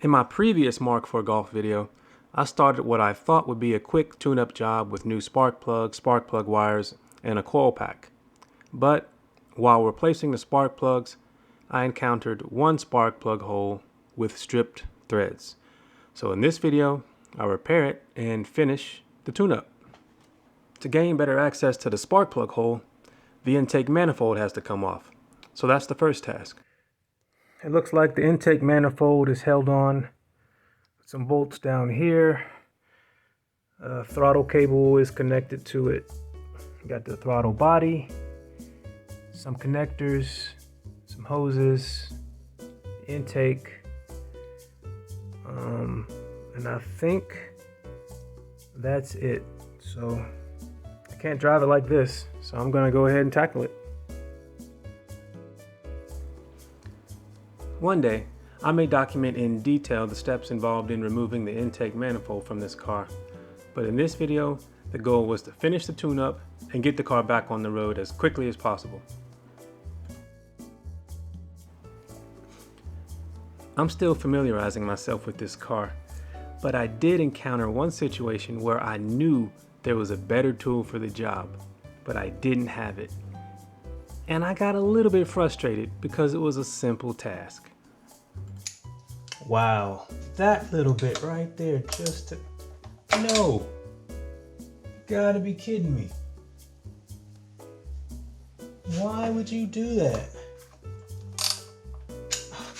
In my previous Mark IV Golf video, I started what I thought would be a quick tune-up job with new spark plug wires, and a coil pack. But while replacing the spark plugs, I encountered one spark plug hole with stripped threads. So in this video, I'll repair it and finish the tune-up. To gain better access to the spark plug hole, the intake manifold has to come off. So that's the first task. It looks like the intake manifold is held on with some bolts down here. Throttle cable is connected to it. Got the throttle body, some connectors, some hoses, intake, and I think that's it. So I can't drive it like this, so I'm gonna go ahead and tackle it. One day, I may document in detail the steps involved in removing the intake manifold from this car, but in this video, the goal was to finish the tune-up and get the car back on the road as quickly as possible. I'm still familiarizing myself with this car, but I did encounter one situation where I knew there was a better tool for the job, but I didn't have it. And I got a little bit frustrated because it was a simple task. Wow, that little bit right there just to... No! You gotta be kidding me. Why would you do that? Oh,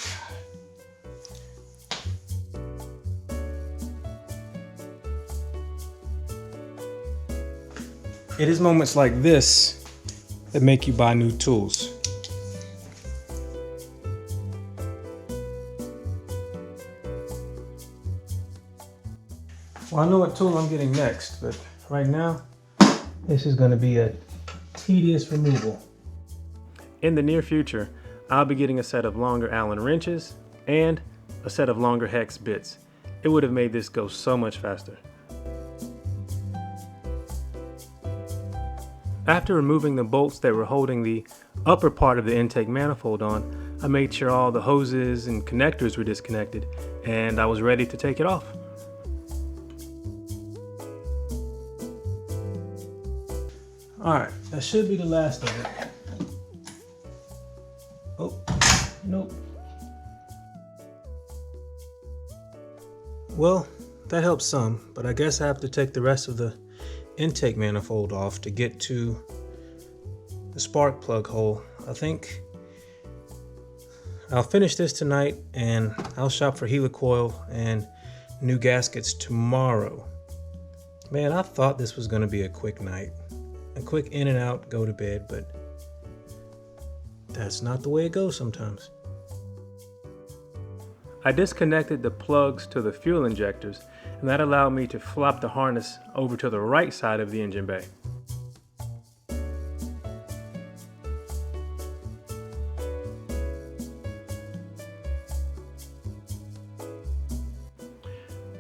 God. It is moments like this that make you buy new tools. Well, I know what tool I'm getting next, but right now, this is going to be a tedious removal. In the near future, I'll be getting a set of longer Allen wrenches and a set of longer hex bits. It would have made this go so much faster. After removing the bolts that were holding the upper part of the intake manifold on, I made sure all the hoses and connectors were disconnected, and I was ready to take it off. Alright, that should be the last of it. Oh, nope. Well, that helps some, but I guess I have to take the rest of the intake manifold off to get to the spark plug hole. I think I'll finish this tonight and I'll shop for helicoil and new gaskets tomorrow. Man, I thought this was going to be a quick night. A quick in and out, go to bed, but that's not the way it goes sometimes. I disconnected the plugs to the fuel injectors, and that allowed me to flop the harness over to the right side of the engine bay.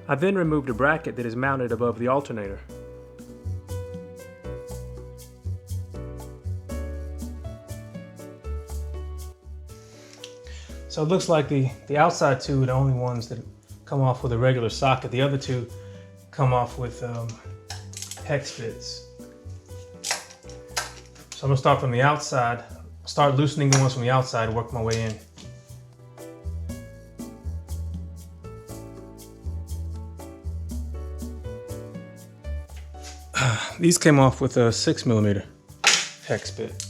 I then removed a bracket that is mounted above the alternator. So it looks like the outside two are the only ones that come off with a regular socket. The other two come off with hex bits. So I'm gonna start from the outside, start loosening the ones from the outside and work my way in. These came off with a 6mm hex bit.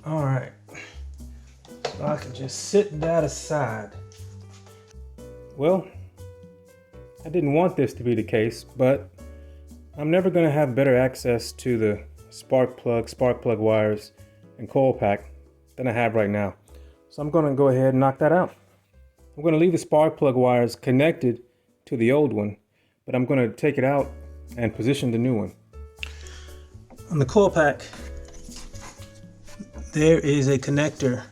All right, so I can just sit that aside. Well, I didn't want this to be the case, but I'm never going to have better access to the spark plug wires, and coil pack than I have right now. So I'm going to go ahead and knock that out. I'm going to leave the spark plug wires connected to the old one, but I'm going to take it out and position the new one. On the coil pack, there is a connector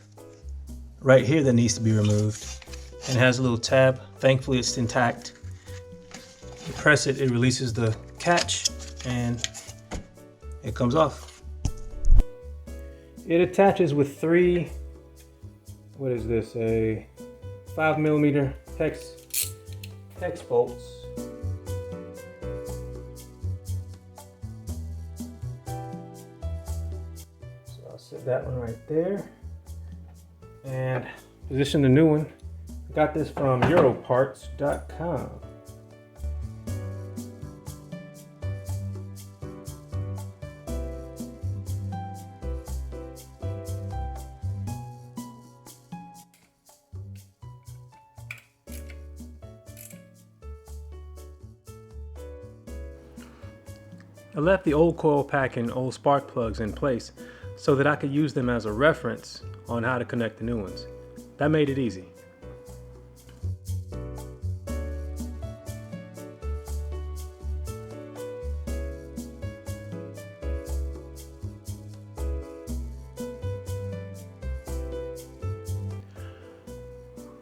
right here that needs to be removed. and it has a little tab. Thankfully it's intact. You press it, it releases the catch and it comes off. It attaches with three, what is this, a 5mm hex bolts. So I'll set that one right there and position the new one. I got this from Europarts.com. I left the old coil pack and old spark plugs in place so that I could use them as a reference on how to connect the new ones. That made it easy.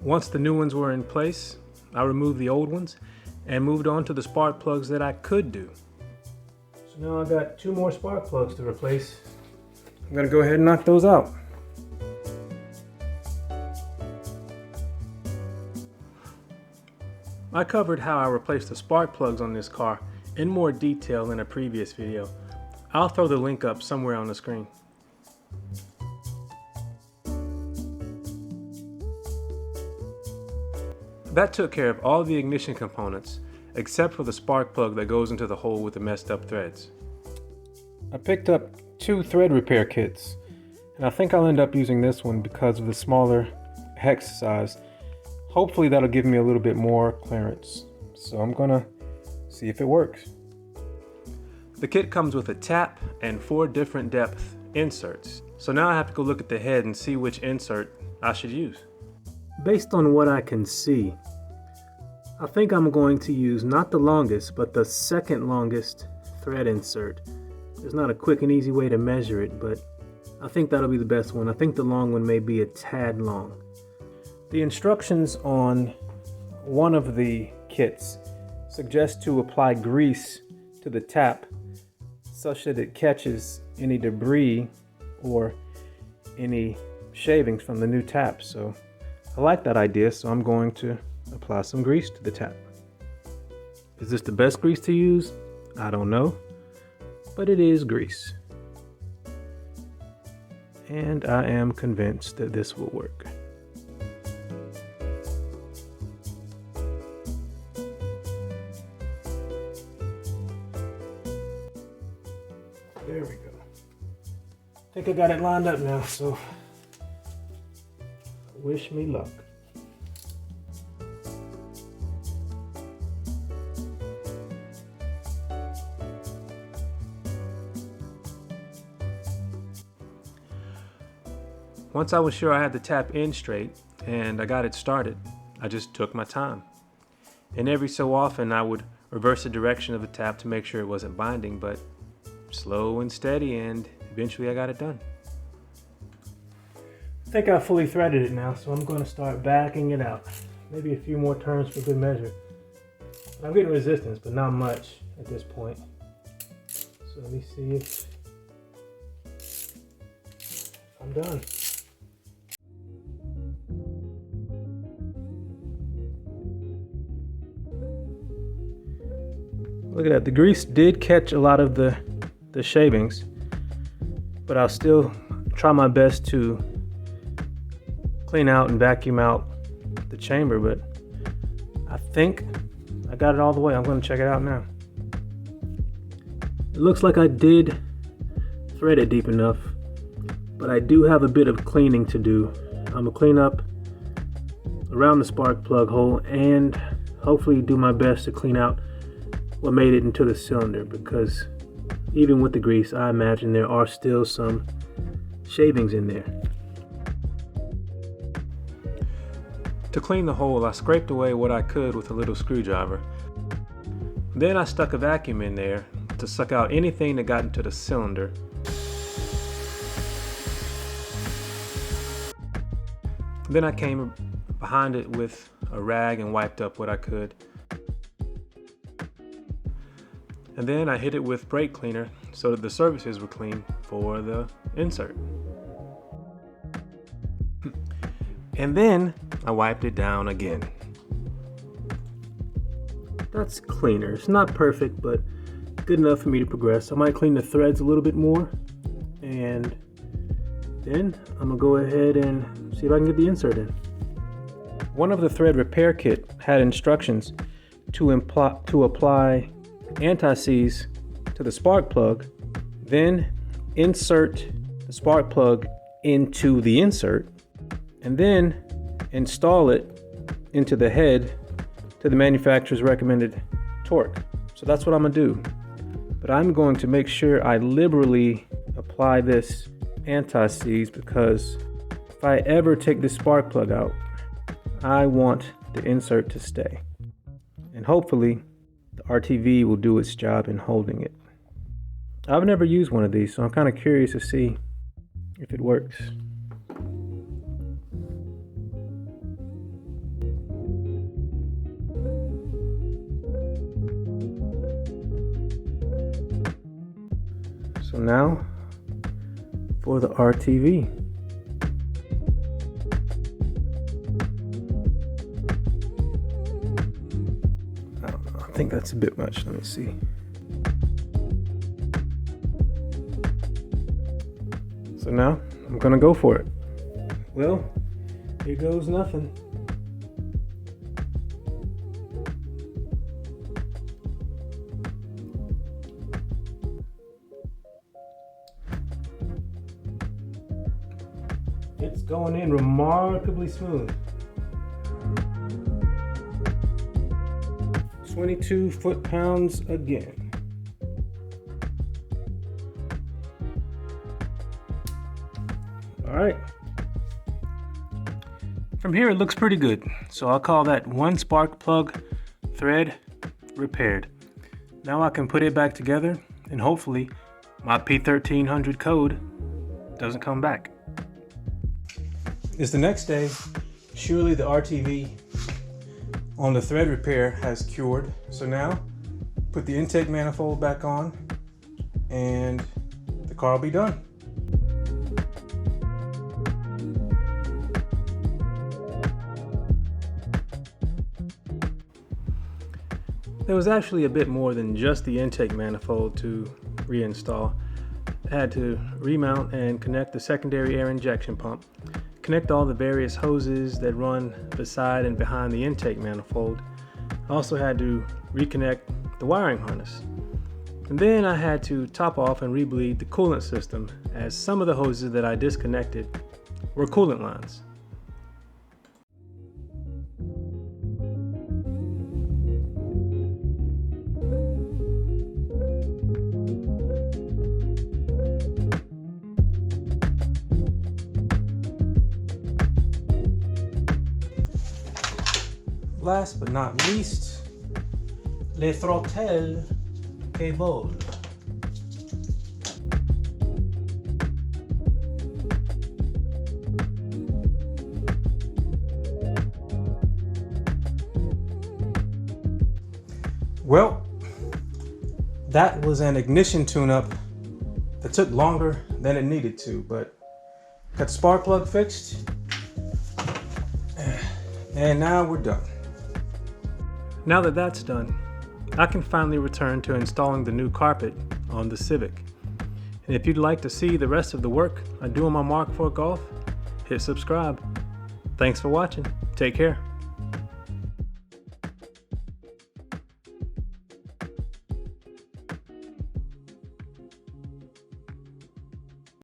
Once the new ones were in place, I removed the old ones and moved on to the spark plugs that I could do. So now I've got 2 more spark plugs to replace. I'm gonna go ahead and knock those out. I covered how I replaced the spark plugs on this car in more detail in a previous video. I'll throw the link up somewhere on the screen. That took care of all the ignition components, except for the spark plug that goes into the hole with the messed up threads. I picked up 2 thread repair kits, and I think I'll end up using this one because of the smaller hex size. Hopefully that'll give me a little bit more clearance. So I'm gonna see if it works. The kit comes with a tap and 4 different depth inserts. So now I have to go look at the head and see which insert I should use. Based on what I can see, I think I'm going to use not the longest, but the second longest thread insert. There's not a quick and easy way to measure it, but I think that'll be the best one. I think the long one may be a tad long. The instructions on one of the kits suggest to apply grease to the tap such that it catches any debris or any shavings from the new tap. So I like that idea, so I'm going to apply some grease to the tap. Is this the best grease to use? I don't know, but it is grease. And I am convinced that this will work. There we go. I think I got it lined up now, so wish me luck. Once I was sure I had the tap in straight and I got it started, I just took my time. And every so often I would reverse the direction of the tap to make sure it wasn't binding, but slow and steady, and eventually I got it done. I think I fully threaded it now, so I'm going to start backing it out. Maybe a few more turns for good measure. I'm getting resistance, but not much at this point. So let me see if I'm done. Look at that, the grease did catch a lot of the shavings, but I'll still try my best to clean out and vacuum out the chamber, but I think I got it all the way. I'm going to check it out now. It looks like I did thread it deep enough, but I do have a bit of cleaning to do. I'm going to clean up around the spark plug hole and hopefully do my best to clean out what made it into the cylinder, because even with the grease, I imagine there are still some shavings in there. To clean the hole, I scraped away what I could with a little screwdriver. Then I stuck a vacuum in there to suck out anything that got into the cylinder. Then I came behind it with a rag and wiped up what I could. And then I hit it with brake cleaner so that the surfaces were clean for the insert. And then I wiped it down again. That's cleaner. It's not perfect, but good enough for me to progress. I might clean the threads a little bit more, and then I'm gonna go ahead and see if I can get the insert in. One of the thread repair kit had instructions to apply anti-seize to the spark plug, then insert the spark plug into the insert, and then install it into the head to the manufacturer's recommended torque. So that's what I'm gonna do. But I'm going to make sure I liberally apply this anti-seize, because if I ever take this spark plug out, I want the insert to stay. And hopefully the RTV will do its job in holding it. I've never used one of these, so I'm kind of curious to see if it works. So now for the RTV. I think that's a bit much. Let me see. So now I'm gonna go for it. Well, here goes nothing. It's going in remarkably smooth. 22 foot-pounds again. All right. From here it looks pretty good. So I'll call that one spark plug thread repaired. Now I can put it back together and hopefully my P1300 code doesn't come back. It's the next day. Surely the RTV on the thread repair has cured. So now put the intake manifold back on and the car will be done. There was actually a bit more than just the intake manifold to reinstall. I had to remount and connect the secondary air injection pump, connect all the various hoses that run beside and behind the intake manifold. I also had to reconnect the wiring harness. And then I had to top off and rebleed the coolant system, as some of the hoses that I disconnected were coolant lines. Last but not least, le throttle que vole. Well, that was an ignition tune-up that took longer than it needed to, but got the spark plug fixed, and now we're done. Now that that's done, I can finally return to installing the new carpet on the Civic. And if you'd like to see the rest of the work I do on my Mark IV Golf, hit subscribe. Thanks for watching. Take care.